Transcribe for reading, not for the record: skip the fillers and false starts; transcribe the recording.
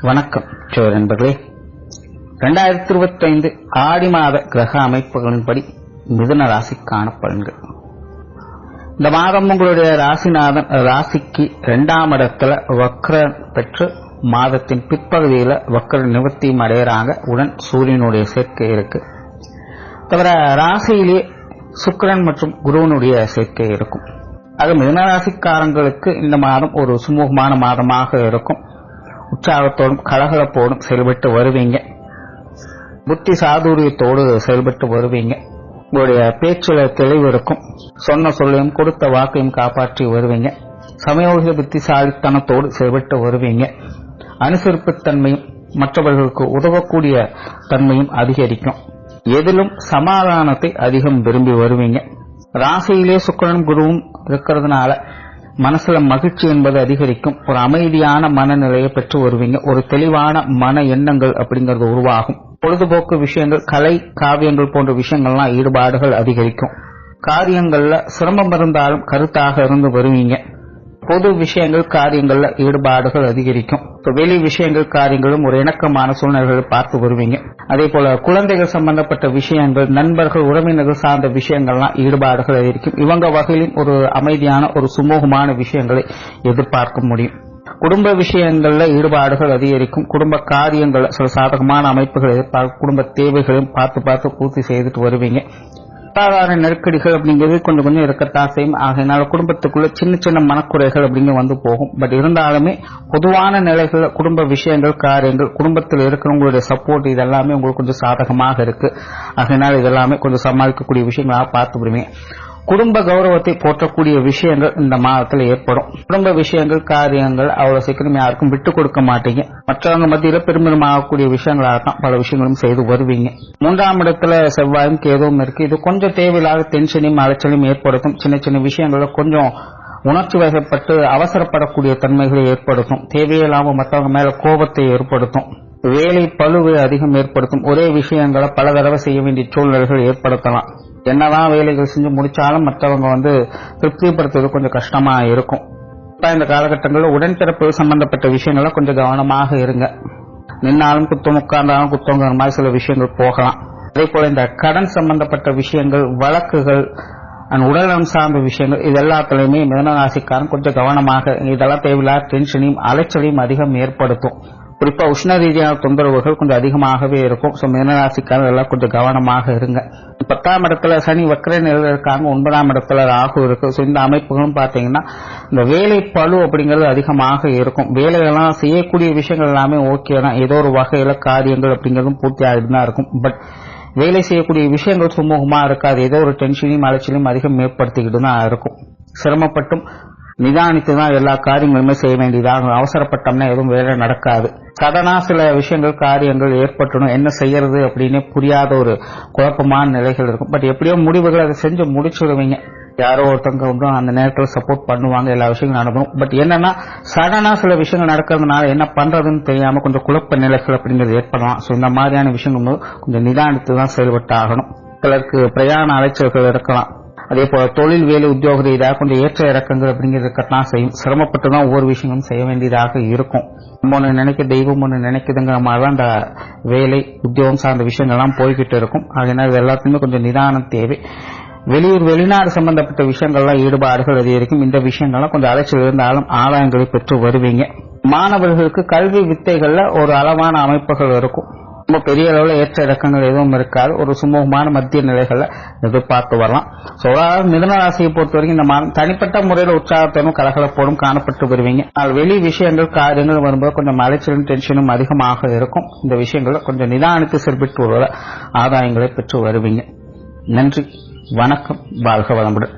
வணக்கம் நண்பர்களே. 2025 ஆடி மாத கிரக அமைப்புகளின்படி மிதுன ராசிக்கான பலன்கள். இந்த மாதம் உங்களுடைய ராசிநாதன் ராசிக்கு 2ஆம் இடத்துல வக்ர பெற்று மாதத்தின் பிற்பகுதியில் வக்ர நிவர்த்தியும் அடைகிறாங்க. உடன் சூரியனுடைய சேர்க்கை இருக்கு. தவிர ராசியிலே சுக்கிரன் மற்றும் குருவனுடைய சேர்க்கை இருக்கும். அது மிதுன ராசிக்காரங்களுக்கு இந்த மாதம் ஒரு சுமூகமான மாதமாக இருக்கும். உற்சாகத்தோடும் கலகலப்போடும் செயல்பட்டு வருவீங்க. புத்தி சாதுரியத்தோடு செயல்பட்டு வருவீங்க. உங்களுடைய பேச்சுல தெளிவு இருக்கும். சொன்ன சொல்லையும் கொடுத்த வாக்கையும் காப்பாற்றி வருவீங்க. சமயோகித புத்திசாலித்தனத்தோடு செயல்பட்டு வருவீங்க. அனுசரிப்புத்தன்மையும் மற்றவர்களுக்கு உதவக்கூடிய தன்மையும் அதிகரிக்கும். எதிலும் சமாதானத்தை அதிகம் விரும்பி வருவீங்க. ராசியிலே சுக்கிரனும் குருவும் இருக்கிறதுனால மனசுல மகிழ்ச்சி என்பது அதிகரிக்கும். ஒரு அமைதியான மனநிலையை பெற்று வருவீங்க. ஒரு தெளிவான மன எண்ணங்கள் அப்படிங்கிறது உருவாகும். பொழுதுபோக்கு விஷயங்கள், கலை, காவியங்கள் போன்ற விஷயங்கள்லாம் ஈடுபாடுகள் அதிகரிக்கும். காரியங்கள்ல சிரமம் இருந்தாலும் கருத்தாக இருந்து வருவீங்க. பொது விஷயங்கள், காரியங்கள்ல ஈடுபாடுகள் அதிகரிக்கும். வெளி விஷயங்கள், காரியங்களும் ஒரு இணக்கமான சூழ்நிலைகளை பார்த்து வருவீங்க. அதே போல குழந்தைகள் சம்பந்தப்பட்ட விஷயங்கள், நண்பர்கள், உறவினர்கள் சார்ந்த விஷயங்கள்லாம் ஈடுபாடுகள் அதிகரிக்கும். இவங்க வகையிலும் ஒரு அமைதியான ஒரு சுமூகமான விஷயங்களை எதிர்பார்க்க முடியும். குடும்ப விஷயங்கள்ல ஈடுபாடுகள் அதிகரிக்கும். குடும்ப காரியங்கள்ல சில சாதகமான அமைப்புகள் எதிர்பார்க்க, குடும்ப தேவைகளையும் பார்த்து பூர்த்தி செய்துட்டு வருவீங்க. பொருளாதார நெருக்கடிகள் அப்படிங்கிறது கொஞ்சம் இருக்கத்தான் செய்யும். ஆகையினால குடும்பத்துக்குள்ள சின்ன மனக்குறைகள் அப்படிங்க வந்து போகும். பட் இருந்தாலுமே பொதுவான நிலைகள், குடும்ப விஷயங்கள், காரியங்கள், குடும்பத்தில் இருக்கிறவங்களுடைய சப்போர்ட் இதெல்லாமே உங்களுக்கு கொஞ்சம் சாதகமாக இருக்கு. ஆகையினால இதெல்லாமே கொஞ்சம் சமாளிக்கக்கூடிய விஷயங்களாக பார்த்து விடுவீங்க. குடும்ப கௌரவத்தை போற்றக்கூடிய விஷயங்கள் இந்த மாதத்தில் ஏற்படும். குடும்ப விஷயங்கள், காரியங்கள் அவ்வளவு சீக்கிரம் யாருக்கும் விட்டுக் கொடுக்க மாட்டீங்க. மற்றவங்க மத்தியில பெருமிதமாகக்கூடிய விஷயங்களாகத்தான் பல விஷயங்களும் செய்து வருவீங்க. 3ஆம் இடத்துல செவ்வாயும் கேதுவும் இருக்கு. இது கொஞ்சம் தேவையில்லாத டென்ஷனையும் அலைச்சலையும் ஏற்படுத்தும். சின்ன விஷயங்கள்ல கொஞ்சம் உணர்ச்சி வசப்பட்டு அவசரப்படக்கூடிய தன்மைகளை ஏற்படுத்தும். தேவையில்லாம மற்றவங்க மேல கோபத்தை ஏற்படுத்தும். வேலை பளுவை அதிகம் ஏற்படுத்தும். ஒரே விஷயங்களை பல தடவை செய்ய வேண்டிய சூழ்நிலைகள் ஏற்படுத்தலாம். என்னதான் வேலைகள் செஞ்சு முடிச்சாலும் மற்றவங்க திருப்திப்படுத்துவது கொஞ்சம் கஷ்டமா இருக்கும். இந்த காலகட்டங்களில் உடன்பிறப்பு சம்பந்தப்பட்ட விஷயங்கள கொஞ்சம் கவனமாக இருங்க. நின்னாலும் குத்தம், உட்கார்ந்தாலும் குத்தங்கிற மாதிரி சில விஷயங்கள் போகலாம். அதே போல இந்த கடன் சம்பந்தப்பட்ட விஷயங்கள், வழக்குகள், உடல்நலம் சார்ந்த விஷயங்கள் இது எல்லாத்துலயுமே மிதுன ராசிக்காரன் கொஞ்சம் கவனமாக, இதெல்லாம் தேவையில்லாத டென்ஷனையும் அலைச்சலையும் அதிகம் ஏற்படுத்தும். குறிப்பா உஷ்ண ரீதியான தொந்தரவுகள் கொஞ்சம் அதிகமாகவே இருக்கும். மிதுன ராசிக்காரர் எல்லாம் கொஞ்சம் கவனமாக இருங்க. 10ஆம் இடத்துல சனி வக்ர நிலையில் இருக்காங்க. 9ஆம் இடத்துல ராகு இருக்கு. இந்த அமைப்புகளும் பாத்தீங்கன்னா இந்த வேலை பளு அப்படிங்கிறது அதிகமாக இருக்கும். வேலைகள்லாம் செய்யக்கூடிய விஷயங்கள் எல்லாமே ஓகே தான். ஏதோ ஒரு வகையில காரியங்கள் அப்படிங்கிறதும் பூர்த்தி ஆகிட்டு தான் இருக்கும். பட் வேலை செய்யக்கூடிய விஷயங்கள் சுமூகமா இருக்காது. ஏதோ ஒரு டென்ஷனையும் அலைச்சலையும் அதிகம் ஏற்படுத்திக்கிட்டு தான் இருக்கும். சிரமப்பட்டும் நிதானித்துதான் எல்லா காரியங்களுமே செய்ய வேண்டியதாக. அவசரப்பட்டோம்னா எதுவும் வேலை நடக்காது. சடனா சில விஷயங்கள், காரியங்கள் ஏற்பட்டணும். என்ன செய்யறது அப்படின்னு புரியாத ஒரு குழப்பமான நிலைகள் இருக்கும். பட் எப்படியோ முடிவுகள் அதை செஞ்சு முடிச்சுடுவீங்க. யாரோ ஒருத்தவங்க அந்த நேரத்தில் சப்போர்ட் பண்ணுவாங்க. எல்லா விஷயங்களும் நடக்கும். பட் என்னன்னா சடனா சில விஷயங்கள் நடக்கிறதுனால என்ன பண்றதுன்னு தெரியாம கொஞ்சம் குழப்ப நிலைகள் அப்படிங்கிறது ஏற்படலாம். இந்த மாதிரியான விஷயங்கள் கொஞ்சம் நிதானித்து தான் செயல்பட்டு ஆகணும். சிலருக்கு பிரயாண அலைச்சல்கள் இருக்கலாம். அதே போல தொழில், வேலை, உத்தியோக ரீதியாக கொஞ்சம் ஏற்ற இறக்கங்கள் அப்படிங்கிறது இருக்கத்தான் செய்யும். சிரமப்பட்டு தான் ஒவ்வொரு விஷயங்களும் செய்ய வேண்டியதாக இருக்கும். நம்ம ஒன்று நினைக்க தெய்வம் ஒன்று நினைக்குதுங்கிற மாதிரிதான் இந்த வேலை, உத்தியோகம் சார்ந்த விஷயங்கள்லாம் போய்கிட்டு இருக்கும். அதனால இது எல்லாத்துக்குமே கொஞ்சம் நிதானம் தேவை. வெளியூர், வெளிநாடு சம்பந்தப்பட்ட விஷயங்கள்லாம் ஈடுபாடுகள் அதிகரிக்கும். இந்த விஷயங்கள்லாம் கொஞ்சம் அலைச்சல் இருந்தாலும் ஆதாயங்களை பெற்று வருவீங்க. மாணவர்களுக்கு கல்வி வித்தைகள்ல ஒரு அளவான அமைப்புகள் இருக்கும். ரொம்ப பெரிய அளவில் ஏற்ற இறக்கங்கள் எதுவும் இருக்காது. ஒரு சுமூகமான மத்திய நிலைகளை எதிர்பார்த்து வரலாம். மிதுன ராசியை பொறுத்த வரைக்கும் இந்த மாதம் தனிப்பட்ட முறையில் உற்சாகத்தோடும் கலகலப்போடும் காணப்பட்டு வருவீங்க. வெளி விஷயங்கள், காரியங்கள் வரும்போது கொஞ்சம் அலைச்சலும் டென்ஷனும் அதிகமாக இருக்கும். இந்த விஷயங்களை கொஞ்சம் நிதானித்து செயல்பட்டு வருவதால் ஆதாயங்களை பெற்று வருவீங்க. நன்றி, வணக்கம், வாழ்க வளமுடன்.